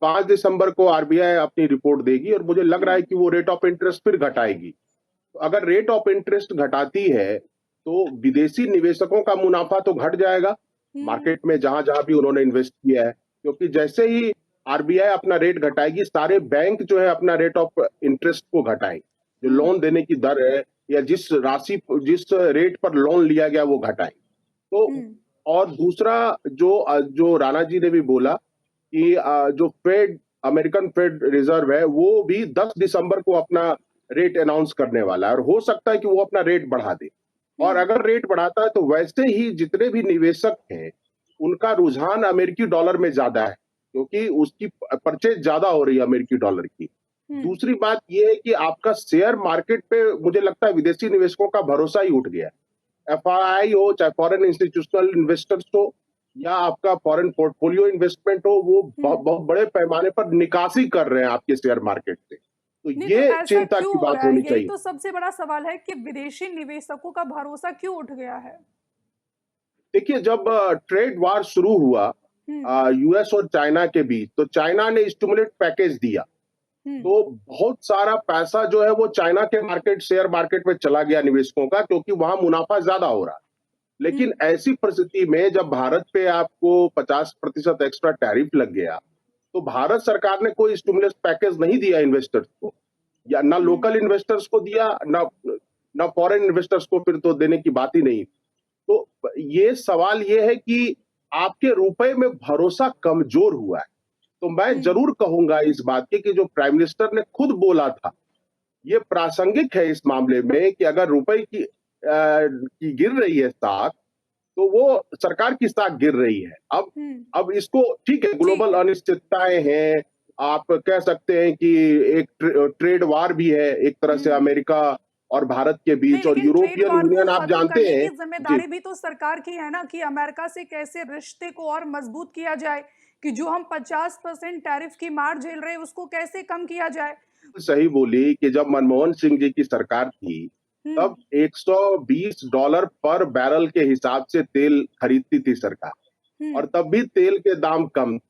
5 दिसंबर को आरबीआई अपनी रिपोर्ट देगी और मुझे लग रहा है कि वो रेट ऑफ इंटरेस्ट फिर घटाएगी। तो अगर रेट ऑफ इंटरेस्ट घटाती है तो विदेशी निवेशकों का मुनाफा तो घट जाएगा हम्म। मार्केट में, जहां जहां भी उन्होंने इन्वेस्ट किया है, क्योंकि जैसे ही आरबीआई अपना रेट घटाएगी सारे बैंक जो है अपना रेट ऑफ इंटरेस्ट को घटाएंगे, जो हम्म। लोन देने की दर है या जिस रेट पर लोन लिया गया वो घटाएंगे। तो हम्म। और दूसरा जो जो राणा जी ने भी बोला कि जो अमेरिकन फेड रिजर्व है वो भी 10 दिसंबर को अपना रेट अनाउंस करने वाला है और हो सकता है कि वो अपना रेट बढ़ा दे। और हम्म। अगर रेट बढ़ाता है तो वैसे ही जितने भी निवेशक हैं उनका रुझान अमेरिकी डॉलर में ज्यादा है, क्योंकि उसकी परचेज ज्यादा हो रही है अमेरिकी डॉलर की। हम्म। दूसरी बात यह है कि आपका शेयर मार्केट पे मुझे लगता है विदेशी निवेशकों का भरोसा ही उठ गया है। एफआईआई हो चाहे फॉरेन इंस्टीट्यूशनल इन्वेस्टर्स हो या आपका फॉरेन पोर्टफोलियो इन्वेस्टमेंट हो, वो हम्म। बहुत बड़े पैमाने पर निकासी कर रहे हैं आपके शेयर मार्केट से। तो नहीं, तो ये ऐसा चिंता क्यों की हो बात रहा है? होनी यही चाहिए। तो सबसे बड़ा सवाल है कि विदेशी निवेशकों का भरोसा क्यों उठ गया है? देखिए, जब ट्रेड वार शुरू हुआ हम्म। यूएस और चाइना के बीच, तो चाइना ने स्टिमुलेट पैकेज दिया। हम्म। तो बहुत सारा पैसा जो है वो चाइना के शेयर मार्केट में चला गया निवेशकों का, क्योंकि वहां मुनाफा ज्यादा हो रहा है। लेकिन हम्म। ऐसी परिस्थिति में जब भारत पे आपको 50% एक्स्ट्रा टैरिफ लग गया, तो भारत सरकार ने कोई स्टिमुलस पैकेज नहीं दिया इन्वेस्टर्स को, या ना हम्म। लोकल इन्वेस्टर्स को दिया, ना फॉरेन इन्वेस्टर्स को, फिर तो देने की बात ही नहीं। तो ये सवाल ये है कि आपके रुपए में भरोसा कमजोर हुआ है। तो मैं हम्म। जरूर कहूंगा इस बात की कि जो प्राइम मिनिस्टर ने खुद बोला था, ये प्रासंगिक है इस मामले में कि अगर रुपए की गिर रही है साख, तो वो सरकार की साख गिर रही है। हम्म। अब इसको ठीक है, ठीक ग्लोबल है। अनिश्चितताएं हैं, आप कह सकते हैं कि एक ट्रेड वार भी है एक तरह से हम्म। अमेरिका और भारत के नहीं, बीच, और लेकिन ट्रेड यूरोपियन वार को यूनियन आप खत्म जानते करने हैं। की जी, जिम्मेदारी भी तो सरकार की है ना, कि अमेरिका से कैसे रिश्ते को और मजबूत किया जाए, कि जो हम 50% टैरिफ की मार झेल रहे हैं उसको कैसे कम किया जाए। सही बोली कि जब मनमोहन सिंह जी की सरकार थी, हम्म। तब $120 पर बैरल के हिसाब से तेल खरीदती थी सरकार, और हम्म। तब भी तेल के दाम कम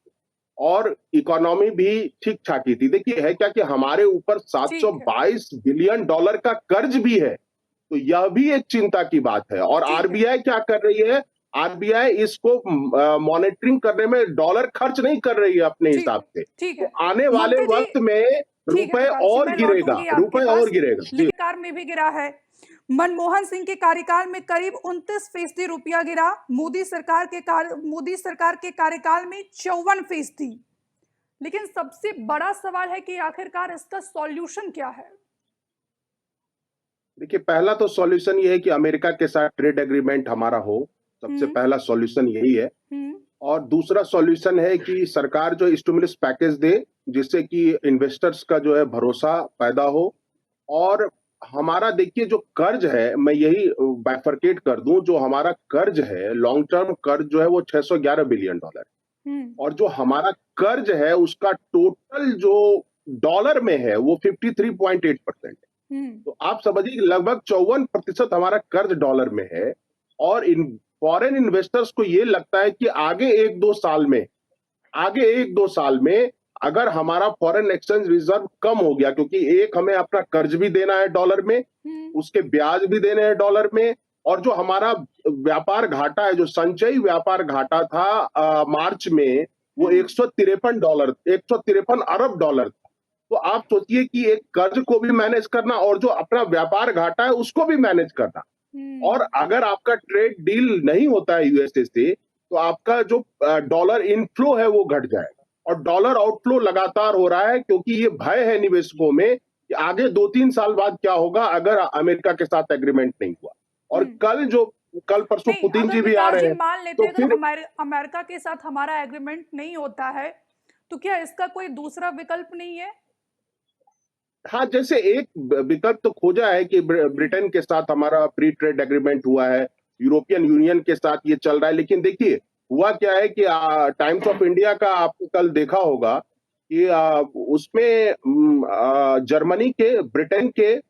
और इकोनॉमी भी ठीक ठाक ही थी। देखिए, है क्या कि हमारे ऊपर ठीक है। 722 बिलियन डॉलर का कर्ज भी है, तो यह भी एक चिंता की बात है। और ठीक है। आरबीआई क्या कर रही है? आरबीआई इसको मॉनिटरिंग करने में डॉलर खर्च नहीं कर रही है अपने ठीक हिसाब है। से। ठीक तो है। आने वाले ममता जी, वक्त में ठीक है रुपए कृपाल जी, और मैं गिरेगा, लौटूंगी आपके रुपए और पास। गिरेगा। जी, लेकार में भी गिरा है। मनमोहन सिंह के कार्यकाल में करीब 29% रुपया गिरा। मोदी सरकार के कार्यकाल में 54%। लेकिन सबसे बड़ा सवाल है कि आखिरकार इसका सॉल्यूशन क्या है? देखिए, पहला तो सॉल्यूशन ये है कि अमेरिका के साथ ट्रेड एग्रीमेंट हमारा हो। सबसे हम्म। पहला सॉल्यूशन यही है। हम्म। और दूसरा सॉल्यूशन है कि सरकार जो स्टिमुलस पैकेज दे, जिससे कि इन्वेस्टर्स का जो है भरोसा पैदा हो। और हमारा देखिए जो कर्ज है, मैं यही बाइफरकेट कर दूं, जो हमारा कर्ज है, लॉन्ग टर्म कर्ज जो है वो $611 बिलियन, हम्म। और जो हमारा कर्ज है उसका टोटल जो डॉलर में है वो 53.8% है। हम्म। तो आप समझिए लगभग 54% हमारा कर्ज डॉलर में है। और इन फॉरेन इन्वेस्टर्स को ये लगता है कि आगे 1-2 साल में अगर हमारा फॉरेन एक्सचेंज रिजर्व कम हो गया, क्योंकि एक हमें अपना कर्ज भी देना है डॉलर में, हम्म। उसके ब्याज भी देने हैं डॉलर में, और जो हमारा व्यापार घाटा है, जो संचयी व्यापार घाटा था मार्च में, वो हम्म। 153 अरब डॉलर था। तो आप सोचिए कि एक कर्ज को भी मैनेज करना और जो अपना व्यापार घाटा है उसको भी मैनेज करना। और हम्म। अगर आपका ट्रेड डील नहीं होता है यूएसए से, तो आपका जो डॉलर इनफ्लो है वो घट जाएगा, और डॉलर आउटफ्लो लगातार हो रहा है, क्योंकि ये भय है निवेशकों में कि आगे 2-3 साल बाद क्या होगा अगर अमेरिका के साथ एग्रीमेंट नहीं हुआ। और हम्म। कल परसों नहीं, पुतिन अगर जी भी आ विकास रहे जी हैं, मान लेते तो हैं अगर फिर अमेरिका के साथ हमारा एग्रीमेंट नहीं होता है, तो क्या इसका कोई दूसरा विकल्प नहीं है? हाँ, जैसे एक विकल्प तो खोजा है कि हम्म। ब्रिटेन के साथ हमारा फ्री ट्रेड एग्रीमेंट हुआ है, यूरोपियन यूनियन के साथ ये चल रहा है। लेकिन देखिए, हुआ क्या है कि टाइम्स ऑफ इंडिया का आपने कल देखा होगा कि उसमें जर्मनी के, ब्रिटेन के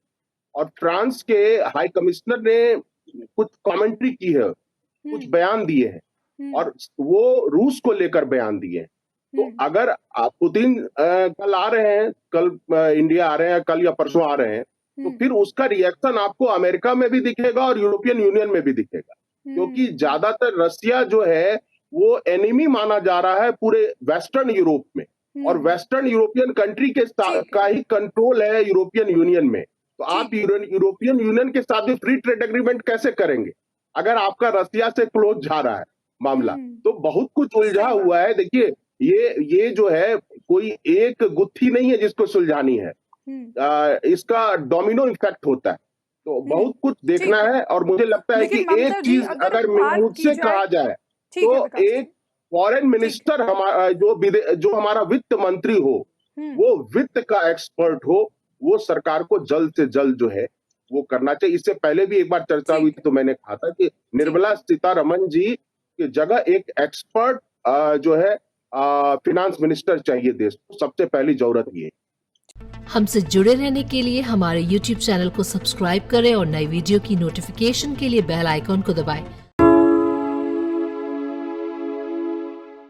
और फ्रांस के हाई कमिश्नर ने कुछ कमेंट्री की है, कुछ हम्म। बयान दिए हैं, हम्म। और वो रूस को लेकर बयान दिए हैं। तो अगर पुतिन कल आ रहे हैं, कल इंडिया आ रहे हैं, कल या परसों आ रहे हैं, तो फिर उसका रिएक्शन आपको अमेरिका में भी दिखेगा और यूरोपियन यूनियन में भी दिखेगा, क्योंकि ज्यादातर रसिया जो है वो एनिमी माना जा रहा है पूरे वेस्टर्न यूरोप में, और वेस्टर्न यूरोपियन कंट्री के का ही कंट्रोल है यूरोपियन यूनियन में। तो आप यूरोपियन यूनियन के साथ भी फ्री ट्रेड एग्रीमेंट कैसे करेंगे अगर आपका रसिया से क्लोज जा रहा है मामला? तो बहुत कुछ उलझा हुआ है। देखिए, ये जो है कोई एक गुत्थी नहीं है जिसको सुलझानी है, इसका डोमिनो इफेक्ट होता है। तो बहुत कुछ देखना है, और मुझे लगता है कि एक चीज अगर मुझसे कहा जाए तो एक फॉरेन मिनिस्टर हमारा जो हमारा वित्त मंत्री हो, वो वित्त का एक्सपर्ट हो, वो सरकार को जल्द से जल्द जो है वो करना चाहिए। इससे पहले भी एक बार चर्चा हुई थी, तो मैंने कहा था कि निर्मला सीतारमण जी की जगह एक एक्सपर्ट जो है फिनांस मिनिस्टर चाहिए देश को, सबसे पहली जरूरत ये। हमसे जुड़े रहने के लिए हमारे YouTube चैनल को सब्सक्राइब करें और नई वीडियो की नोटिफिकेशन के लिए बेल आइकॉन को दबाएं।